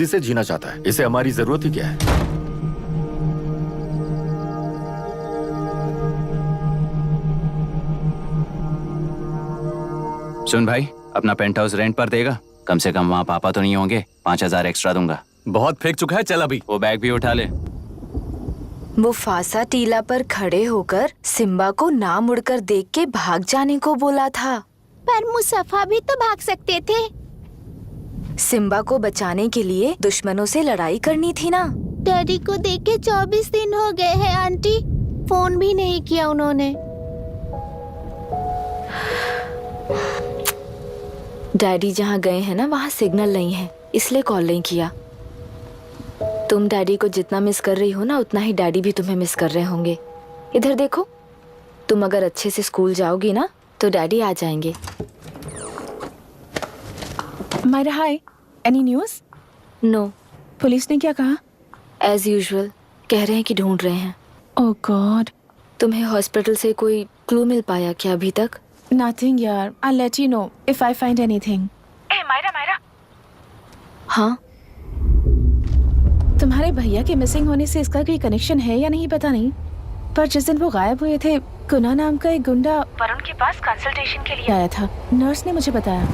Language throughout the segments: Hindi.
जिसे जीना चाहता है, इसे हमारी जरूरत ही क्या है? सुन भाई, अपना पेंट हाउस रेंट पर देगा? कम से कम वहाँ पापा तो नहीं होंगे। 5,000 एक्स्ट्रा दूंगा। बहुत फेंक चुका है, चल अभी। वो बैग भी उठा ले। मुफासा टीला पर खड़े होकर सिम्बा को ना मुड़कर देख के भाग जाने को बोला था। पर मुसफ़ा भी तो भाग सकते थे। सिम्बा को बचाने के लिए दुश्मनों से लड़ाई करनी थी ना। डैडी को देखे 24 दिन हो गए हैं आंटी, फोन भी नहीं किया उन्होंने। डैडी जहाँ गए हैं ना, वहाँ सिग्नल नहीं है, इसलिए कॉल नहीं किया। तुम डैडी को जितना मिस कर रही हो ना, उतना ही डैडी भी तुम्हें मिस कर रहे होंगे। इधर देखो, तुम अगर अच्छे से स्कूल जाओगी ना तो डैडी आ जाएंगे। मायरा हाय, एनी न्यूज़? नो। पुलिस ने क्या कहा? एज यूजुअल कह रहे हैं कि ढूंढ रहे हैं। ओह गॉड। तुम्हें हॉस्पिटल से कोई क्लू मिल पाया क्या अभी तक? नथिंग यार, I let you know if I find anything. ए मायरा। हाँ, तुम्हारे भैया के मिसिंग होने से इसका कोई कनेक्शन है या नहीं पता नहीं, पर जिस दिन वो गायब हुए थे, कुना नाम का एक गुंडा वरुण के पास कंसल्टेशन के लिए आया था। नर्स ने मुझे बताया।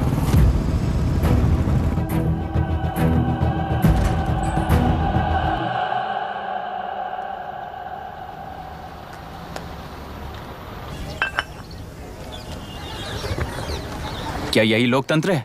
क्या यही लोकतंत्र है?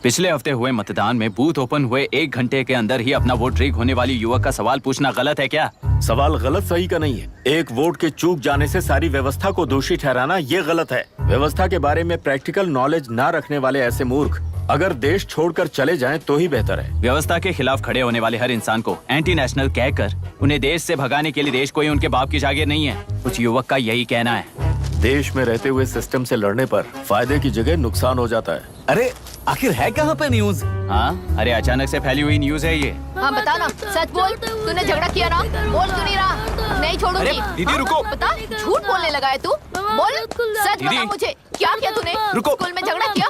पिछले हफ्ते हुए मतदान में बूथ ओपन हुए 1 घंटे के अंदर ही अपना वोट रीक होने वाली युवक का सवाल पूछना गलत है क्या? सवाल गलत सही का नहीं है। एक वोट के चूक जाने से सारी व्यवस्था को दोषी ठहराना ये गलत है। व्यवस्था के बारे में प्रैक्टिकल नॉलेज ना रखने वाले ऐसे मूर्ख अगर देश छोड़कर चले जाएं तो ही बेहतर है। व्यवस्था के खिलाफ खड़े होने वाले हर इंसान को एंटी नेशनल कहकर उन्हें देश से भगाने के लिए देश कोई उनके बाप की जागीर नहीं है। कुछ युवक का यही कहना है। देश में रहते हुए सिस्टम से लड़ने पर फायदे की जगह नुकसान हो जाता है। अरे आखिर है कहाँ पे न्यूज? हाँ, अरे अचानक से फैली हुई न्यूज है ये। हाँ बता ना, सच बोल, तूने झगड़ा किया ना? बोल क्यों नहीं रहा? नहीं छोड़ूंगी। दीदी रुको। बता, झूठ बोलने लगा है तू? बोल, सच बता मुझे, क्या किया तूने? रुको। स्कूल में झगड़ा किया?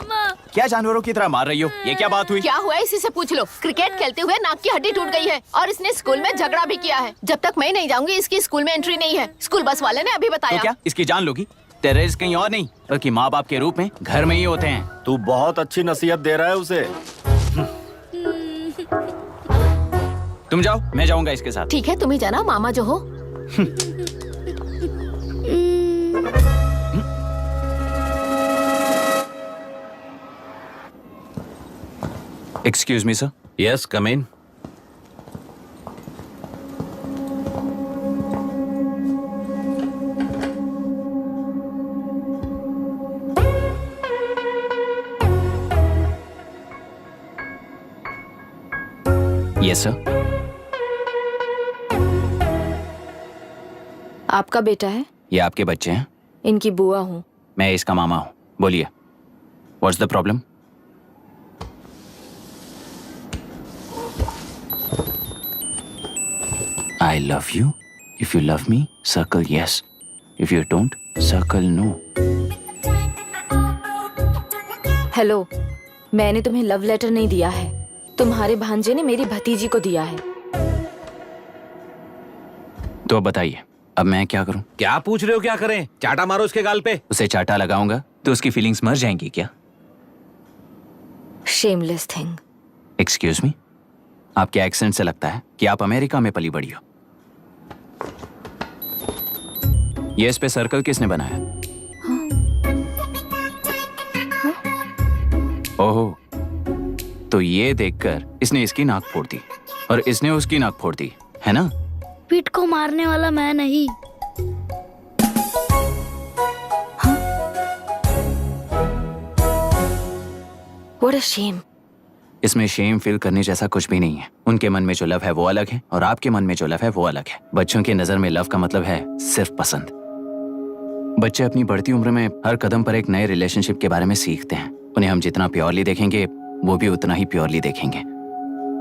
क्या जानवरों की तरह मार रही हो? ये क्या बात हुई? क्या हुआ इसी से पूछ लो। क्रिकेट खेलते हुए नाक की हड्डी टूट गई है और इसने स्कूल में झगड़ा भी किया है। जब तक मैं नहीं जाऊंगी इसकी स्कूल में एंट्री नहीं है। स्कूल बस वाले ने अभी बताया। तो क्या इसकी जान लोगी? टेररिस्ट कहीं और नहीं बल्कि माँ बाप के रूप में घर में ही होते हैं। तू बहुत अच्छी नसीहत दे रहा है उसे। तुम जाओ, मैं जाऊंगा इसके साथ। ठीक है, तुम ही जाना, मामा जो हो। Excuse me sir. Yes, come in. Yes sir. आपका बेटा है? ये आपके बच्चे हैं? इनकी बुआ हूँ। मैं इसका मामा हूँ। बोलिए, what's the problem? I love you. If you love me, circle yes. If you don't, circle no. Hello, मैंने तुम्हें लव लेटर नहीं दिया है। तुम्हारे भांजे ने मेरी भतीजी को दिया है। तो अब बताइए, अब मैं क्या करूं? क्या पूछ रहे हो? क्या करें? चाटा मारो उसके गाल पे। उसे चाटा लगाऊंगा तो उसकी फीलिंग्स मर जाएंगी क्या? Shameless thing. एक्सक्यूज मी, आपके एक्सेंट से लगता है कि आप अमेरिका में पली बड़ी हो। ये इस पे सर्कल किसने बनाया? ओहो, तो ये देखकर इसने इसकी नाक फोड़ दी और इसने उसकी नाक फोड़ दी, है ना? पीठ को मारने वाला मैं नहीं। What a shame. इसमें शेम फील करने जैसा कुछ भी नहीं है। उनके मन में जो लव है वो अलग है और आपके मन में जो लव है वो अलग है। बच्चों की नजर में लव का मतलब है सिर्फ पसंद। बच्चे अपनी बढ़ती उम्र में हर कदम पर एक नए रिलेशनशिप के बारे में सीखते हैं। उन्हें हम जितना प्योरली देखेंगे वो भी उतना ही प्योरली देखेंगे।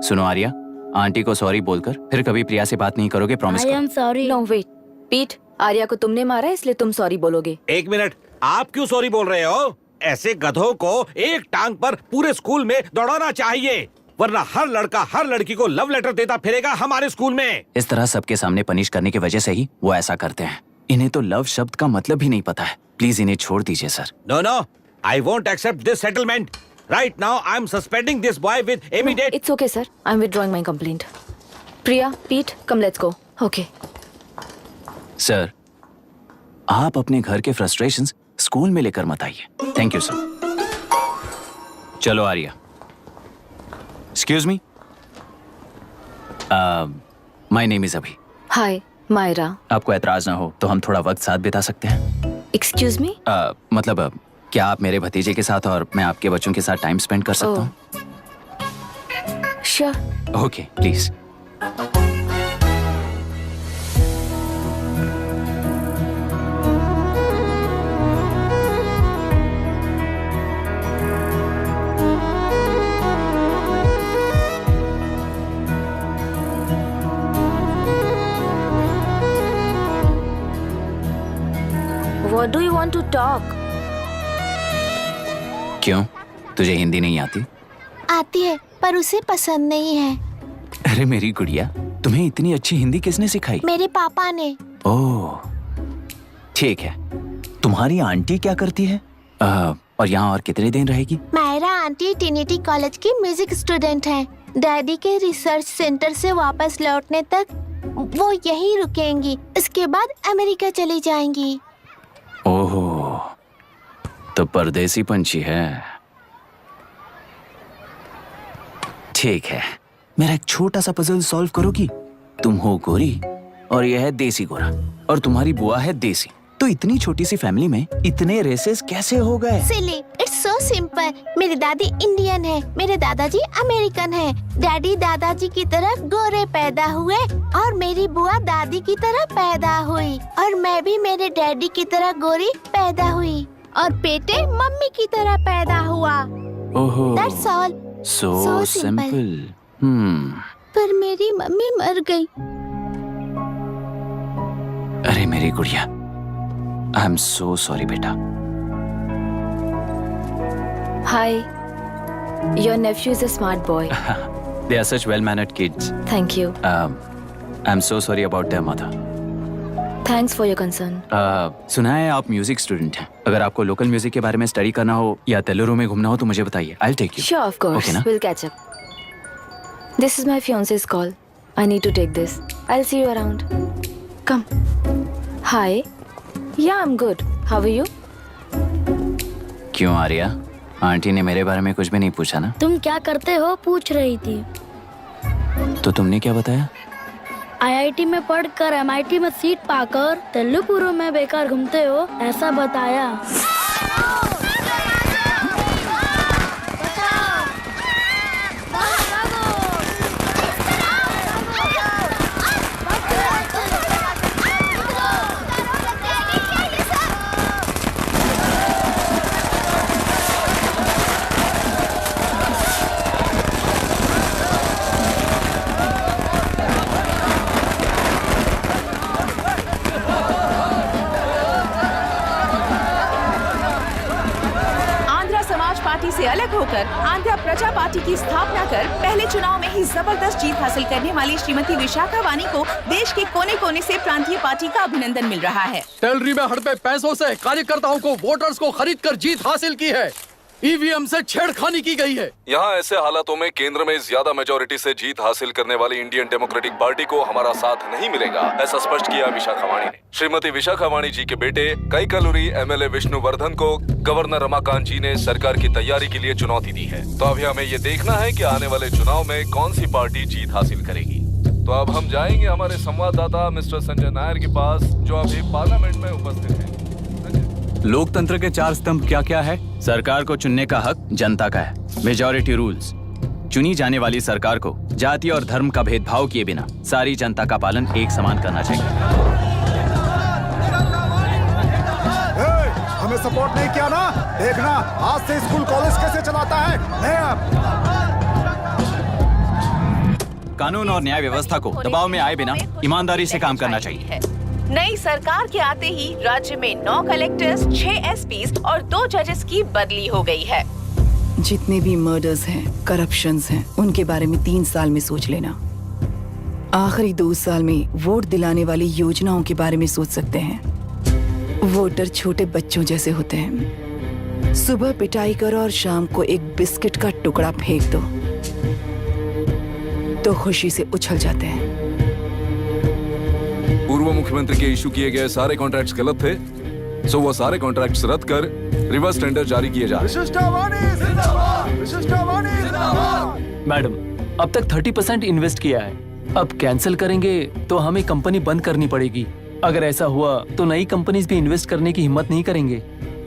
सुनो आर्या, आंटी को सॉरी बोलकर फिर कभी प्रिया से बात नहीं करोगे, प्रॉमिस आई करो। Am sorry. No wait, पीट, आर्या को तुमने मारा इसलिए तुम सॉरी बोलोगे। एक मिनट, आप क्यों सॉरी बोल रहे हो? ऐसे गधों को एक टांग पर पूरे स्कूल में दौड़ाना चाहिए। वरना हर लड़का हर लड़की को लव लेटर देता फिरेगा हमारे स्कूल में। इस तरह सबके सामने पनिश करने की वजह से ही वो ऐसा करते हैं। इन्हें तो लव शब्द का मतलब ही नहीं पता है। प्लीज इन्हें छोड़ दीजिए sir. No no, I won't accept this settlement. Right now I am suspending this boy with immediate. It's okay sir, I am withdrawing my complaint. Priya, पीट, come let's go. Okay sir, आप अपने घर के फ्रस्ट्रेशंस स्कूल में लेकर मत आइए। Thank you sir. चलो Arya. Excuse me, my name is Abhi. Hi Myra. आपको एतराज ना हो तो हम थोड़ा वक्त साथ बिता सकते हैं? Excuse me? मतलब क्या आप मेरे भतीजे के साथ और मैं आपके बच्चों के साथ टाइम स्पेंड कर सकता हूँ? Sure. Okay please. What do you want to talk? क्यों, तुझे हिंदी नहीं आती? आती है पर उसे पसंद नहीं है। अरे मेरी गुड़िया, तुम्हें इतनी अच्छी हिंदी किसने सिखाई? मेरे पापा ने। ओह ठीक है। तुम्हारी आंटी क्या करती है? और यहाँ और कितने दिन रहेगी? मायरा आंटी ट्रिनिटी कॉलेज की म्यूजिक स्टूडेंट हैं। डैडी के रिसर्च सेंटर से वापस लौटने तक वो यहीं रुकेंगी। इसके बाद अमेरिका चली जाएंगी। ओह, तो परदेसी पंछी है। ठीक है, मेरा एक छोटा सा पजल सॉल्व करोगी? तुम हो गोरी और यह है देसी गोरा और तुम्हारी बुआ है देसी, तो इतनी छोटी सी फैमिली में इतने रेसेस कैसे हो गए? सिली, इट्स सो सिंपल। मेरी दादी इंडियन है, मेरे दादाजी अमेरिकन है। डैडी दादाजी की तरह गोरे पैदा हुए और मेरी बुआ दादी की तरह पैदा हुई और मैं भी मेरे डैडी की तरह गोरी पैदा हुई और बेटे मम्मी की तरह पैदा हुआ। ओहो, That's all. so So simple. पर मेरी मम्मी मर गई। अरे मेरी गुड़िया, आई एम सो सॉरी बेटा। Hi. Your nephew is a smart boy. They are such well-mannered kids. Thank you. I'm so sorry about their mother. Thanks for your concern. सुना है आप म्यूजिक स्टूडेंट हैं। अगर आपको लोकल म्यूजिक के बारे में स्टडी करना हो या तेलुरु में घूमना हो तो मुझे बताइए। I'll take you. Sure, of course. Okay, ना? We'll catch up. This is my fiance's call. I need to take this. I'll see you around. Come. Hi. Yeah, I'm good. How are you? क्यों आर्या, आंटी ने मेरे बारे में कुछ भी नहीं पूछा ना? तुम क्या करते हो पूछ रही थी। तो तुमने क्या बताया? आईआईटी में पढ़कर एमआईटी में सीट पाकर तेलुपुरु में बेकार घूमते हो ऐसा बताया। से अलग होकर आंध्र प्रजा पार्टी की स्थापना कर पहले चुनाव में ही जबरदस्त जीत हासिल करने वाली श्रीमती विशाखा वानी को देश के कोने कोने से प्रांतीय पार्टी का अभिनंदन मिल रहा है। टेलरी में हड़पे पैसों से कार्यकर्ताओं को वोटर्स को खरीद कर जीत हासिल की है। ईवीएम से छेड़खानी की गई है। यहाँ ऐसे हालातों में केंद्र में ज्यादा मेजोरिटी से जीत हासिल करने वाली इंडियन डेमोक्रेटिक पार्टी को हमारा साथ नहीं मिलेगा, ऐसा स्पष्ट किया विशाखा वाणी ने। श्रीमती विशाखा वाणी जी के बेटे कैकलुरी एमएलए विष्णुवर्धन को गवर्नर रमाकांत जी ने सरकार की तैयारी के लिए चुनौती दी है। तो अभी हमें ये देखना है कि आने वाले चुनाव में कौन सी पार्टी जीत हासिल करेगी। तो अब हम जाएंगे हमारे संवाददाता मिस्टर संजय नायर के पास, जो अभी पार्लियामेंट में उपस्थित है। लोकतंत्र के 4 स्तंभ क्या क्या है? सरकार को चुनने का हक जनता का है। Majority rules. चुनी जाने वाली सरकार को जाति और धर्म का भेदभाव किए बिना सारी जनता का पालन एक समान करना चाहिए। हमें सपोर्ट नहीं किया ना, देखना आज से स्कूल कॉलेज कैसे चलाता है। कानून और न्याय व्यवस्था को दबाव में आए बिना ईमानदारी से काम करना चाहिए। नई सरकार के आते ही राज्य में 9 कलेक्टर्स, 6 एसपीज और 2 जजेस की बदली हो गई है। जितने भी मर्डर्स हैं, करप्शंस हैं, उनके बारे में 3 साल में सोच लेना। आखिरी 2 साल में वोट दिलाने वाली योजनाओं के बारे में सोच सकते हैं। वोटर छोटे बच्चों जैसे होते हैं। सुबह पिटाई करो और शाम को एक बिस्किट का टुकड़ा फेंक दो तो खुशी से उछल जाते हैं। पूर्व मुख्यमंत्री के इशू किए गए सारे कॉन्ट्रैक्ट्स गलत थे, सो वो सारे कॉन्ट्रैक्ट्स रद्द कर रिवर्स टेंडर जारी किए जा रहे हैं। मैडम, अब तक 30% इन्वेस्ट किया है, अब कैंसिल करेंगे तो हमें कंपनी बंद करनी पड़ेगी। अगर ऐसा हुआ तो नई कंपनीज भी इन्वेस्ट करने की हिम्मत नहीं करेंगे।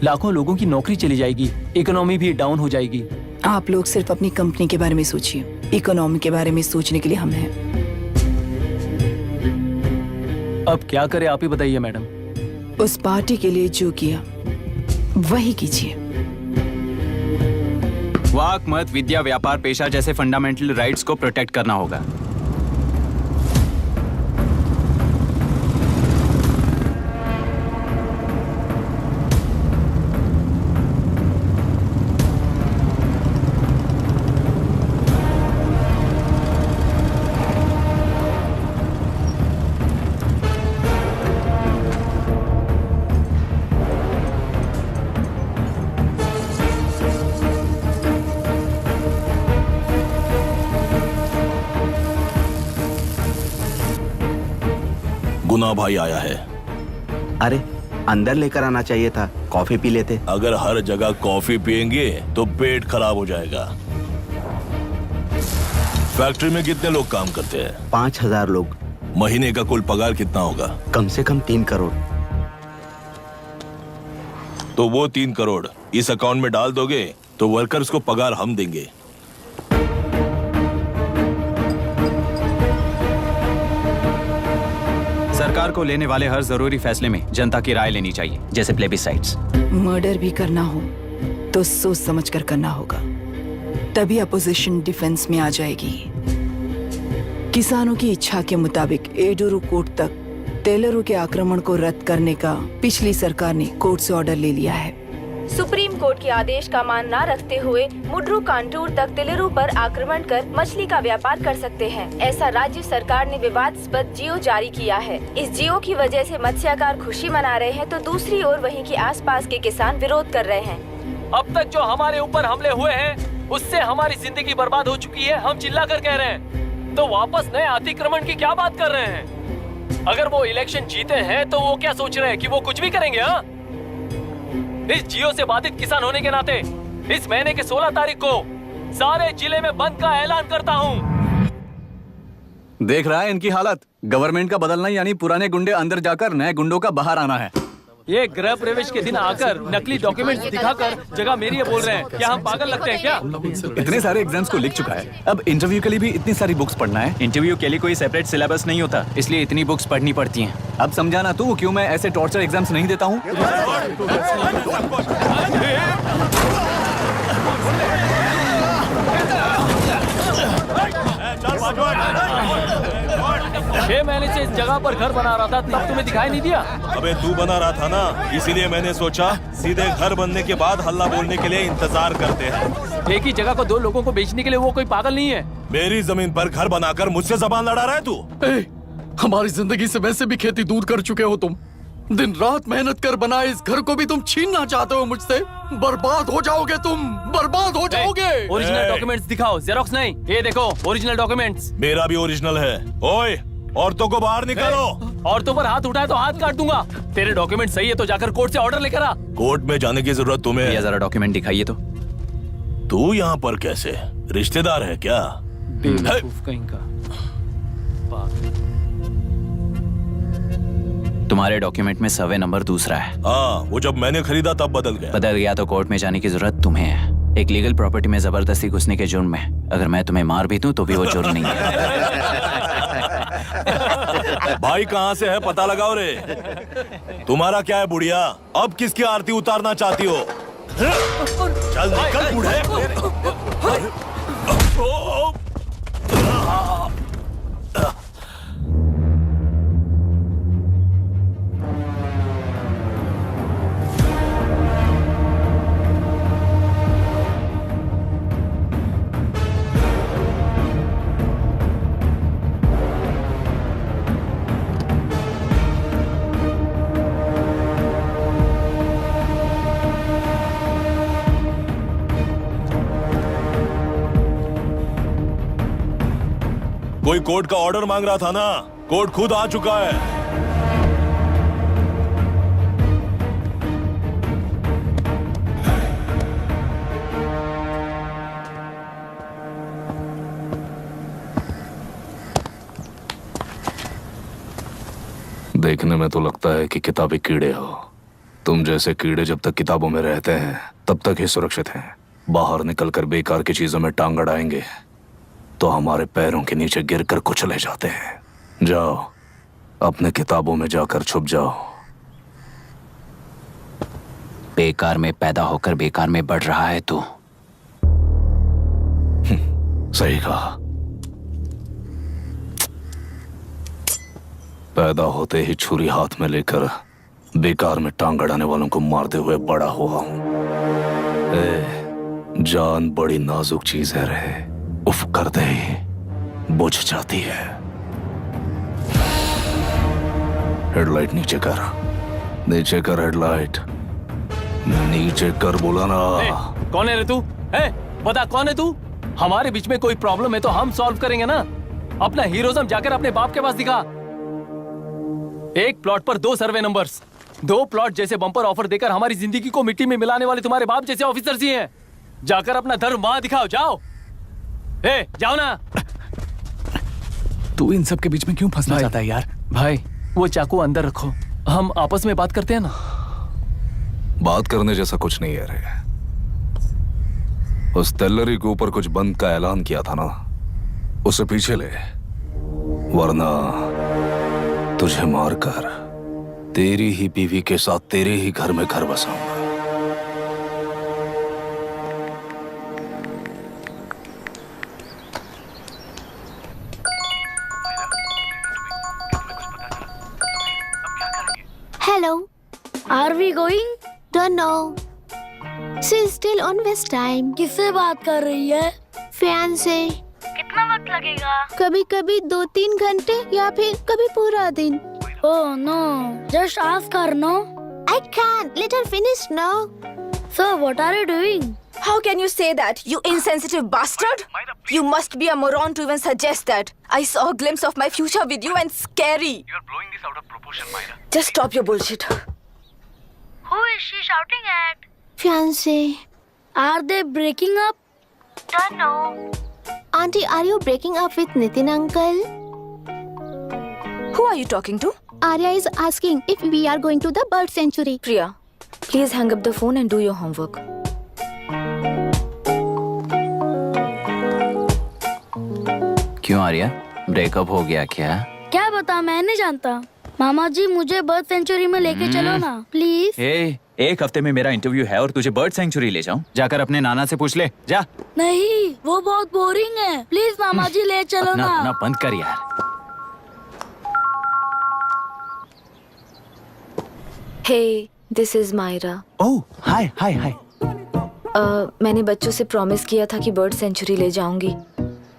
लाखों लोगों की नौकरी चली जाएगी, इकोनॉमी भी डाउन हो जाएगी। आप लोग सिर्फ अपनी कंपनी के बारे में सोचिए, इकोनॉमी के बारे में सोचने के लिए हम हैं। अब क्या करें आप ही बताइए मैडम। उस पार्टी के लिए जो किया वही कीजिए। वाक, मत, विद्या, व्यापार, पेशा जैसे फंडामेंटल राइट्स को प्रोटेक्ट करना होगा। गुना भाई आया है। अरे अंदर लेकर आना चाहिए था, कॉफी पी लेते। अगर हर जगह कॉफी पियेंगे तो पेट खराब हो जाएगा। फैक्ट्री में कितने लोग काम करते हैं? 5000 लोग। महीने का कुल पगार कितना होगा? कम से कम 3 करोड़। तो वो 3 करोड़ इस अकाउंट में डाल दोगे तो वर्कर्स को पगार हम देंगे। सरकार को लेने वाले हर जरूरी फैसले में जनता की राय लेनी चाहिए, जैसे प्लेबिसाइट्स। मर्डर भी करना हो तो सोच समझ कर करना होगा, तभी अपोजिशन डिफेंस में आ जाएगी। किसानों की इच्छा के मुताबिक एडोरू कोर्ट तक टेलरों के आक्रमण को रद्द करने का पिछली सरकार ने कोर्ट से ऑर्डर ले लिया है। सुप्रीम कोर्ट के आदेश का मान न रखते हुए मुड्रू कांटूर तक टेलरों पर आक्रमण कर मछली का व्यापार कर सकते हैं। ऐसा राज्य सरकार ने विवादास्पद जियो जारी किया है। इस जियो की वजह से मत्स्यकार खुशी मना रहे हैं तो दूसरी ओर वहीं के आसपास के किसान विरोध कर रहे हैं। अब तक जो हमारे ऊपर हमले हुए हैं उससे हमारी जिंदगी बर्बाद हो चुकी है। हम चिल्ला कर कह रहे हैं तो वापस नए अतिक्रमण की क्या बात कर रहे हैं? अगर वो इलेक्शन जीते हैं तो वो क्या सोच रहे हैं कि वो कुछ भी करेंगे? हाँ, इस जियो से बाधित किसान होने के नाते इस महीने के 16 तारीख को सारे जिले में बंद का ऐलान करता हूँ। देख रहा है इनकी हालत। गवर्नमेंट का बदलना यानी पुराने गुंडे अंदर जाकर नए गुंडों का बाहर आना है। ये गृह प्रवेश के दिन आकर नकली डॉक्यूमेंट्स दिखाकर जगह मेरी है बोल रहे हैं। क्या हम पागल लगते हैं क्या? इतने सारे एग्जाम्स को लिख चुका है, अब इंटरव्यू के लिए भी इतनी सारी बुक्स पढ़ना है। इंटरव्यू के लिए कोई सेपरेट सिलेबस नहीं होता, इसलिए इतनी बुक्स पढ़नी पड़ती हैं। अब समझाना तू क्यों मैं ऐसे टॉर्चर एग्जाम्स नहीं देता हूँ। 6 महीने से इस जगह पर घर बना रहा था, तब तुम्हें दिखाई नहीं दिया? अबे तू बना रहा था ना, इसीलिए मैंने सोचा सीधे घर बनने के बाद हल्ला बोलने के लिए इंतजार करते हैं। एक ही जगह को 2 लोगों को बेचने के लिए वो कोई पागल नहीं है। मेरी जमीन पर घर बनाकर मुझसे जबान लड़ा रहा है तू। हमारी जिंदगी से वैसे भी खेती दूर कर चुके हो तुम। दिन रात मेहनत कर बनाए इस घर को भी तुम छीनना चाहते हो मुझसे। बर्बाद हो जाओगे तुम, बर्बाद हो जाओगे। ओरिजिनल डॉक्यूमेंट्स दिखाओ, जेरोक्स नहीं। ये देखो ओरिजिनल डॉक्यूमेंट्स। मेरा भी ओरिजिनल है। ओए, औरतों को बाहर निकालो। औरतों पर हाथ उठाए तो हाथ काट दूंगा। तेरे डॉक्यूमेंट सही है तो जाकर कोर्ट से ऑर्डर लेकर आ। कोर्ट में जाने की जरूरत तुम्हें है? जरा डॉक्यूमेंट दिखाइए तो। तू यहाँ पर कैसे? रिश्तेदार है क्या? कहीं का। तुम्हारे डॉक्यूमेंट में सर्वे नंबर दूसरा है। हाँ, वो जब मैंने खरीदा तब बदल गया तो कोर्ट में जाने की जरूरत तुम्हें है। एक लीगल प्रॉपर्टी में जबरदस्ती घुसने के जुर्म में अगर मैं तुम्हें मार भी दूं तो भी वो जुर्म नहीं है। भाई कहाँ से है पता लगाओ रे। तुम्हारा क्या है बुढ़िया? अब किसकी आरती उतारना चाहती हो? चल निकल बूढ़े। कोई कोर्ट का ऑर्डर मांग रहा था ना, कोर्ट खुद आ चुका है। देखने में तो लगता है कि किताबी कीड़े हो। तुम जैसे कीड़े जब तक किताबों में रहते हैं तब तक ही सुरक्षित हैं। बाहर निकलकर बेकार की चीजों में टांग अड़ाएंगे तो हमारे पैरों के नीचे गिरकर कुचले जाते हैं। जाओ, अपने किताबों में जाकर छुप जाओ। बेकार में पैदा होकर बेकार में बढ़ रहा है तू। सही कहा। पैदा होते ही छुरी हाथ में लेकर बेकार में टांग अड़ाने वालों को मारते हुए बड़ा हुआ हूं। जान बड़ी नाजुक चीज है रे, उफ करते ही बुझ जाती है। हेडलाइट नीचे कर, नीचे कर हेडलाइट, नीचे कर बोला ना। कौन है रे तू? बता कौन है तू? हमारे बीच में कोई प्रॉब्लम है तो हम सॉल्व करेंगे ना। अपना हीरोइज्म जाकर अपने बाप के पास दिखा। एक प्लॉट पर 2 सर्वे नंबर्स, 2 प्लॉट जैसे बम्पर ऑफर देकर हमारी जिंदगी को मिट्टी में मिलाने वाले तुम्हारे बाप जैसे ऑफिसर्स ही हैं। जाकर अपना धर्म वहां दिखाओ, जाओ। जाओ ना। तू इन सब के बीच में क्यों फंसना चाहता है यार? भाई वो चाकू अंदर रखो, हम आपस में बात करते हैं ना। बात करने जैसा कुछ नहीं है रे। उस तेलरी के ऊपर कुछ बंद का ऐलान किया था ना, उसे पीछे ले, वरना तुझे मारकर तेरी ही बीवी के साथ तेरे ही घर में घर बसाऊंगा। Hello. Are we going? Don't know. She's still on West time. किससे बात कर रही है? Fiance. कितना वक्त लगेगा? कभी कभी 2-3 घंटे या फिर कभी पूरा दिन। Oh no, just ask her, no? I can't. Let her finish now. So what are you doing? How can you say that, you insensitive bastard? You must be a moron to even suggest that. I saw a glimpse of my future with you and scary. You're blowing this out of proportion, Myra. Just stop your bullshit. Who is she shouting at? Fiance. Are they breaking up? Don't know. Auntie, are you breaking up with Nitin uncle? Who are you talking to? Arya is asking if we are going to the bird sanctuary. Priya, please hang up the phone and do your homework. क्यों आर्या, ब्रेकअप हो गया क्या? क्या बता, मैं नहीं जानता। मामा जी मुझे बर्ड सेंचुरी में लेके चलो ना प्लीज। एक हफ्ते में मेरा इंटरव्यू है और तुझे बर्ड सेंचुरी ले जाऊं? जाकर अपने नाना से पूछ ले, जा। नहीं, वो बहुत बोरिंग है, प्लीज मामा जी ले चलो ना। अपना बंद कर यार। Hey, this is Myra. ओह, हाय हाय हाय। मैंने बच्चों से प्रॉमिस किया था कि बर्ड सेंचुरी ले जाऊंगी,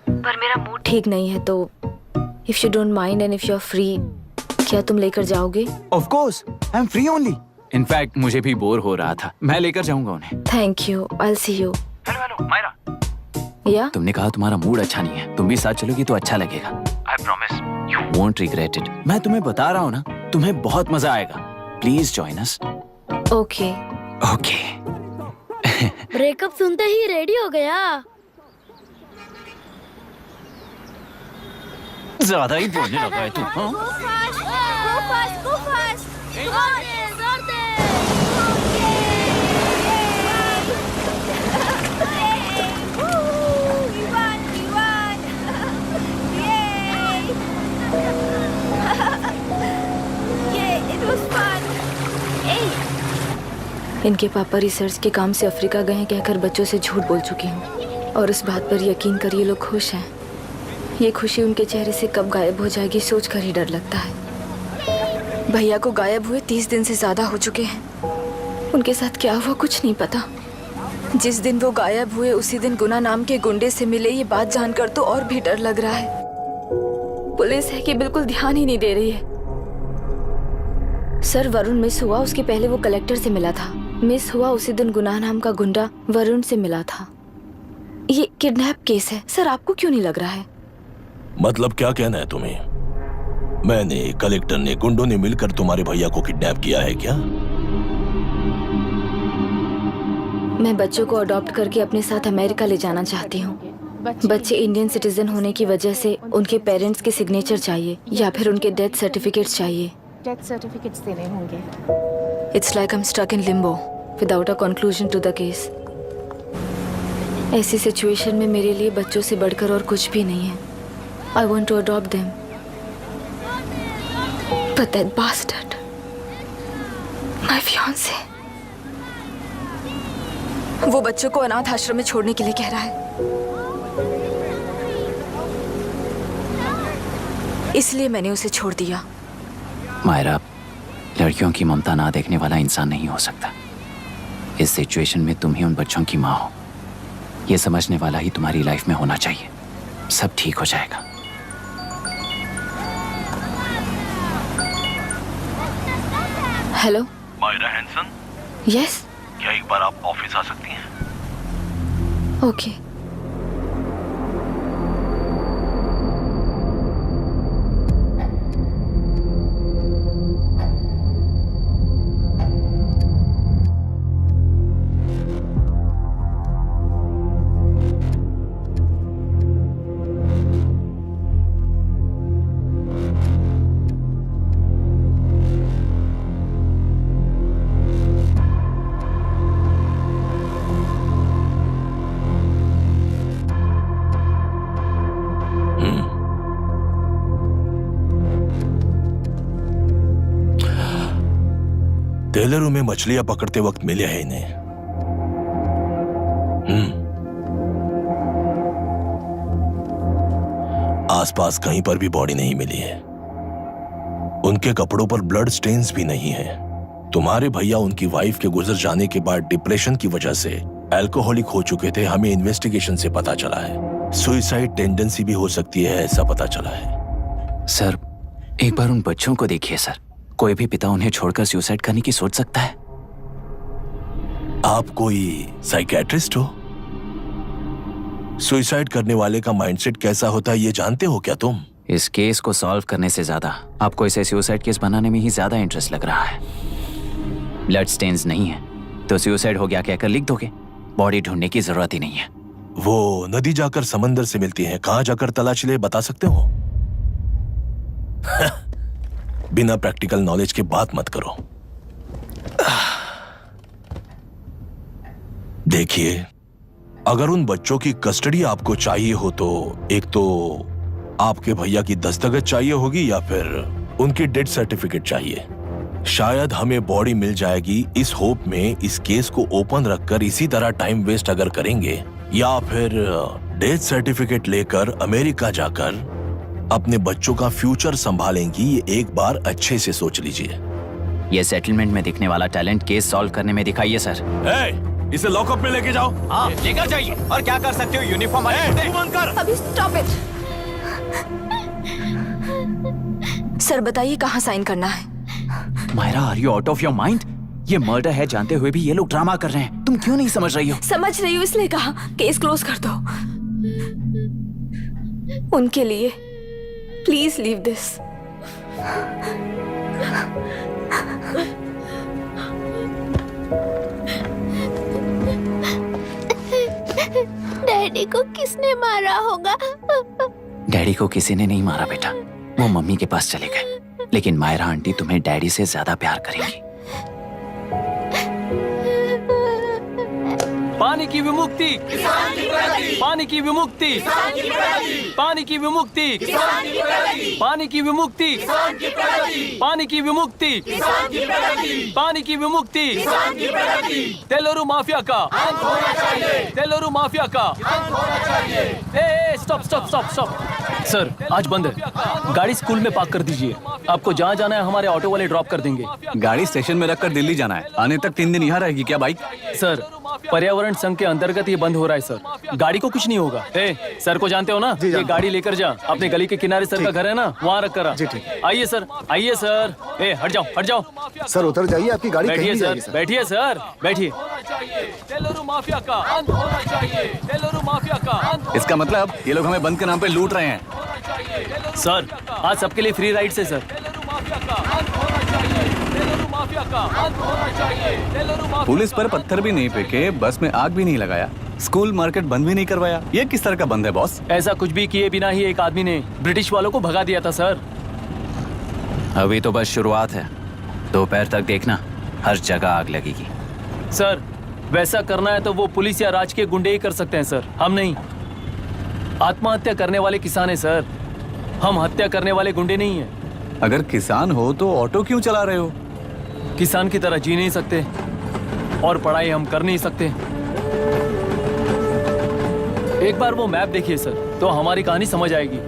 पर मेरा मूड ठीक नहीं है, तो if you don't mind and if you are free, क्या तुम लेकर जाओगे? Of course, I am free only. In fact मुझे भी बोर हो रहा था, मैं लेकर जाऊंगा उन्हें। Thank you, I will see you. Hello Myra. या तुमने कहा तुम्हारा मूड अच्छा नहीं है, तुम भी साथ चलोगी तो अच्छा लगेगा। I promise. You won't regret it. मैं तुम्हें बता रहा हूँ ना, तुम्हें बहुत मजा आएगा। Please join us. Okay. Okay. Breakup सुनते ही रेडी हो गया। ज्यादा ही बोलने लगा है तू, हाँ? इनके पापा रिसर्च के काम से अफ्रीका गए कहकर बच्चों से झूठ बोल चुकी हूँ, और इस बात पर यकीन कर ये लोग खुश हैं। ये खुशी उनके चेहरे से कब गायब हो जाएगी सोचकर ही डर लगता है। भैया को गायब हुए 30 दिन से ज्यादा हो चुके हैं। उनके साथ क्या हुआ कुछ नहीं पता। जिस दिन वो गायब हुए उसी दिन गुना नाम के गुंडे से मिले, ये बात जानकर तो और भी डर लग रहा है। पुलिस है कि बिल्कुल ध्यान ही नहीं दे रही है। सर, वरुण मिस हुआ उसके पहले वो कलेक्टर से मिला था। मिस हुआ उसी दिन गुनाह नाम का गुंडा वरुण से मिला था। ये किडनैप केस है सर, आपको क्यों नहीं लग रहा है? मतलब क्या कहना है तुम्हें? मैंने, कलेक्टर ने, गुंडों ने मिलकर तुम्हारे भैया को किडनैप किया है क्या? मैं बच्चों को अडॉप्ट करके अपने साथ अमेरिका ले जाना चाहती हूँ। बच्चे इंडियन सिटीजन होने की वजह से उनके पेरेंट्स के सिग्नेचर चाहिए या फिर उनके डेथ सर्टिफिकेट्स चाहिए। डेथ सर्टिफिकेट्स देने होंगे। It's like I am stuck in limbo without a conclusion to the case. ऐसी सिचुएशन में मेरे लिए बच्चों से बढ़कर और कुछ भी नहीं है। I want to adopt them, but that bastard, my fiance, वो बच्चों को अनाथ आश्रम में छोड़ने के लिए कह रहा है। इसलिए मैंने उसे छोड़ दिया। मायरा, लड़कियों की ममता ना देखने वाला इंसान नहीं हो सकता। इस सिचुएशन में तुम ही उन बच्चों की माँ हो, ये समझने वाला ही तुम्हारी लाइफ में होना चाहिए। सब ठीक हो जाएगा। हेलो मायरा हैंसन, यस, क्या एक बार आप ऑफिस आ सकती हैं? ओके। टेलरों में मछलियां पकड़ते वक्त मिले हैं इन्हें। आसपास कहीं पर भी बॉडी नहीं मिली है। उनके कपड़ों पर ब्लड स्टेन्स भी नहीं है। तुम्हारे भैया उनकी वाइफ के गुजर जाने के बाद डिप्रेशन की वजह से अल्कोहलिक हो चुके थे। हमें इन्वेस्टिगेशन से पता चला है सुसाइड टेंडेंसी भी हो सकती है, ऐसा पता चला है। सर, एक बार उन बच्चों को देखिए सर। कोई भी पिता उन्हें छोड़कर सुसाइड करने की सोच सकता है? आप कोई साइकियाट्रिस्ट हो? सुसाइड करने वाले का माइंडसेट कैसा होता है ये जानते हो क्या तुम? इस केस को सॉल्व करने से ज्यादा आपको इसे सुसाइड केस बनाने में ही ज्यादा इंटरेस्ट लग रहा है। ब्लड स्टेन्स नहीं है तो सुसाइड हो गया कहकर लिख दोगे। बॉडी ढूंढने की जरूरत ही नहीं है। वो नदी जाकर समंदर से मिलती है, कहां जाकर तलाश ले बता सकते हो? बिना प्रैक्टिकल नॉलेज के बात मत करो। देखिए, अगर उन बच्चों की कस्टडी आपको चाहिए हो तो एक तो आपके भैया की दस्तखत चाहिए होगी या फिर उनकी डेथ सर्टिफिकेट चाहिए। शायद हमें बॉडी मिल जाएगी इस होप में इस केस को ओपन रखकर इसी तरह टाइम वेस्ट अगर करेंगे, या फिर डेथ सर्टिफिकेट लेकर अमेरिका जाकर अपने बच्चों का फ्यूचर संभालेंगी, ये एक बार अच्छे से सोच लीजिए। ये सेटलमेंट में दिखने वाला टैलेंट केस सॉल्व करने में दिखाइए सर। इसे लॉकअप में लेके जाओ। हाँ, लेकर जाइए। और क्या कर सकते हो? यूनिफॉर्म अभी स्टॉप इट। सर बताइए कहाँ साइन करना है? Myra, are you out of your mind? ये मर्डर है जानते हुए भी ये लोग ड्रामा कर रहे हैं। तुम क्यों नहीं समझ रही हो? समझ रही हूँ, इसलिए कहा केस क्लोज कर दो। उनके लिए प्लीज लीव दिस। डैडी को किसने मारा होगा? डैडी को किसी ने नहीं मारा बेटा, वो मम्मी के पास चले गए। लेकिन मायरा आंटी तुम्हें डैडी से ज्यादा प्यार करेंगी। पानी की विमुक्ति, पानी की विमुक्ति, पानी की विमुक्ति, पानी की विमुक्ति, पानी की विमुक्ति, पानी की विमुक्ति, तेलुरु माफिया का, तेलुरु माफिया का। Stop stop stop stop. Sir, आज बंद है। गाड़ी स्कूल में पार्क कर दीजिए। आपको जहाँ जाना है हमारे ऑटो वाले ड्रॉप कर देंगे। गाड़ी स्टेशन में रखकर दिल्ली जाना है। आने तक 3 दिन यहाँ रहेगी क्या बाइक? सर, पर्यावरण संघ के अंतर्गत ये बंद हो रहा है सर। गाड़ी को कुछ नहीं होगा। सर को जानते हो ना? ये गाड़ी लेकर जा। अपने गली के किनारे सर का घर है ना, वहाँ रख कर। आइए सर, आइए सर। हट जाओ, हट जाओ। सर उतर जाइए, आपकी गाड़ी बैठिए कहीं सर, बैठिए सर, बैठिए। तेलुरु माफिया का अंत होना चाहिए। तेलुरु माफिया का अंत। इसका मतलब ये लोग हमें बंद के नाम पे लूट रहे हैं। सर आज सबके लिए फ्री राइड से सर। पुलिस पर पत्थर भी नहीं फेंके, बस में आग भी नहीं लगाया, स्कूल मार्केट बंद भी नहीं करवाया, ये किस तरह का बंद है बॉस? ऐसा कुछ भी किए बिना ही एक आदमी ने ब्रिटिश वालों को भगा दिया था सर। अभी तो बस शुरुआत है, दोपहर तक देखना हर जगह आग लगेगी। सर वैसा करना है तो वो पुलिस या राज के गुंडे ही कर सकते हैं सर, हम नहीं। आत्महत्या करने वाले किसान हैं सर, हम हत्या करने वाले गुंडे नहीं हैं। अगर किसान हो तो ऑटो क्यों चला रहे हो? किसान की तरह जी नहीं सकते और पढ़ाई हम कर नहीं सकते। एक बार वो मैप देखिए सर तो हमारी कहानी समझ आएगी।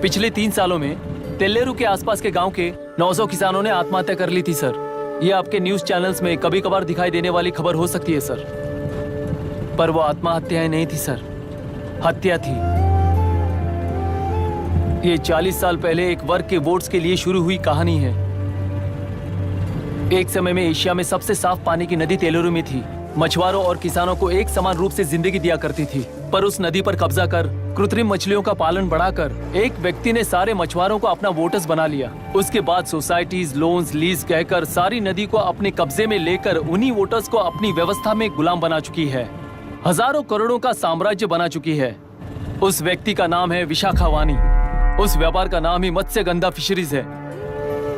पिछले 3 सालों में तेल्लेरू के आसपास के गांव के 900 किसानों ने आत्महत्या कर ली थी सर। ये आपके न्यूज चैनल्स में कभी कभार दिखाई देने वाली खबर हो सकती है सर, पर वो आत्महत्याएं नहीं थी सर, हत्या थी। ये 40 साल पहले एक वर्ग के वोट्स के लिए शुरू हुई कहानी है। एक समय में एशिया में सबसे साफ पानी की नदी तेल्लेरू में थी। मछुआरों और किसानों को एक समान रूप से जिंदगी दिया करती थी, पर उस नदी पर कब्जा कर कृत्रिम मछलियों का पालन बढ़ाकर एक व्यक्ति ने सारे मछुआरों को अपना वोटर्स बना लिया। उसके बाद सोसाइटीज, लोन्स, लीज कहकर सारी नदी को अपने कब्जे में लेकर उन्हीं वोटर्स को अपनी व्यवस्था में गुलाम बना चुकी है। हजारों करोड़ों का साम्राज्य बना चुकी है। उस व्यक्ति का नाम है विशाखावानी। उस व्यापार का नाम ही मत्स्यगंधा फिशरीज है।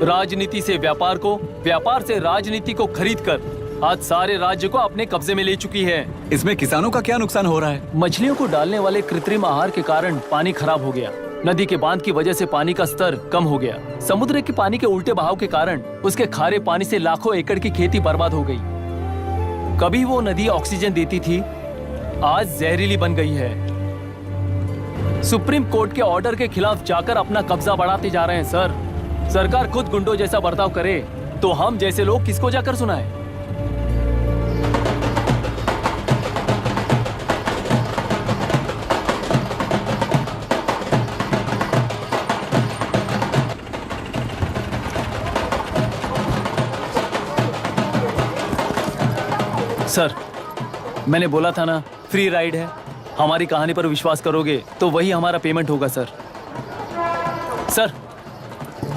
राजनीति से व्यापार को, व्यापार से राजनीति को खरीद कर आज सारे राज्य को अपने कब्जे में ले चुकी है। इसमें किसानों का क्या नुकसान हो रहा है? मछलियों को डालने वाले कृत्रिम आहार के कारण पानी खराब हो गया। नदी के बांध की वजह से पानी का स्तर कम हो गया। समुद्र के पानी के उल्टे बहाव के कारण उसके खारे पानी से लाखों एकड़ की खेती बर्बाद हो गई। कभी वो नदी ऑक्सीजन देती थी, आज जहरीली बन गई है। सुप्रीम कोर्ट के ऑर्डर के खिलाफ जाकर अपना कब्जा बढ़ाते जा रहे हैं सर। सरकार खुद गुंडों जैसा बर्ताव करे तो हम जैसे लोग किसको जाकर सुनाएं? सर मैंने बोला था ना, फ्री राइड है। हमारी कहानी पर विश्वास करोगे तो वही हमारा पेमेंट होगा सर। सर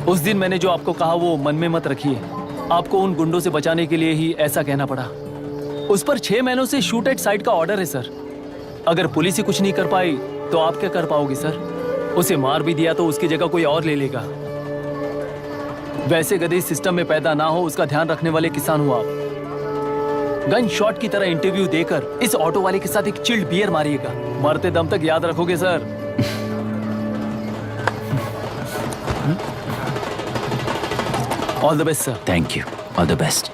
उस दिन मैंने जो आपको कहा वो मन में मत रखिए। आपको उन गुंडों से बचाने के लिए ही ऐसा कहना पड़ा। उस पर 6 महीनों से शूट एट साइट का ऑर्डर है सर। अगर पुलिस ही कुछ नहीं कर पाई तो आप क्या कर पाओगे सर? उसे मार भी दिया तो उसकी जगह कोई और ले लेगा। वैसे गधे सिस्टम में पैदा ना हो उसका ध्यान रखने वाले किसान हो आप। गन शॉट की तरह इंटरव्यू देकर इस ऑटो वाले के साथ एक चिल्ड बियर मारिएगा। मरते दम तक याद रखोगे sir. All the best sir. Thank you, all the best.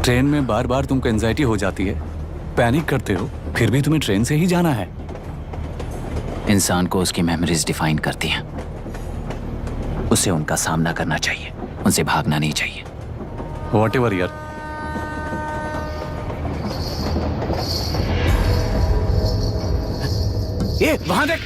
Train में बार बार तुमको एंजाइटी हो जाती है, पैनिक करते हो, फिर भी तुम्हें ट्रेन से ही जाना है। इंसान को उसकी मेमोरीज डिफाइन करती हैं। उसे उनका सामना करना चाहिए, उनसे भागना नहीं चाहिए। व्हाटएवर यार। ये वहां देख।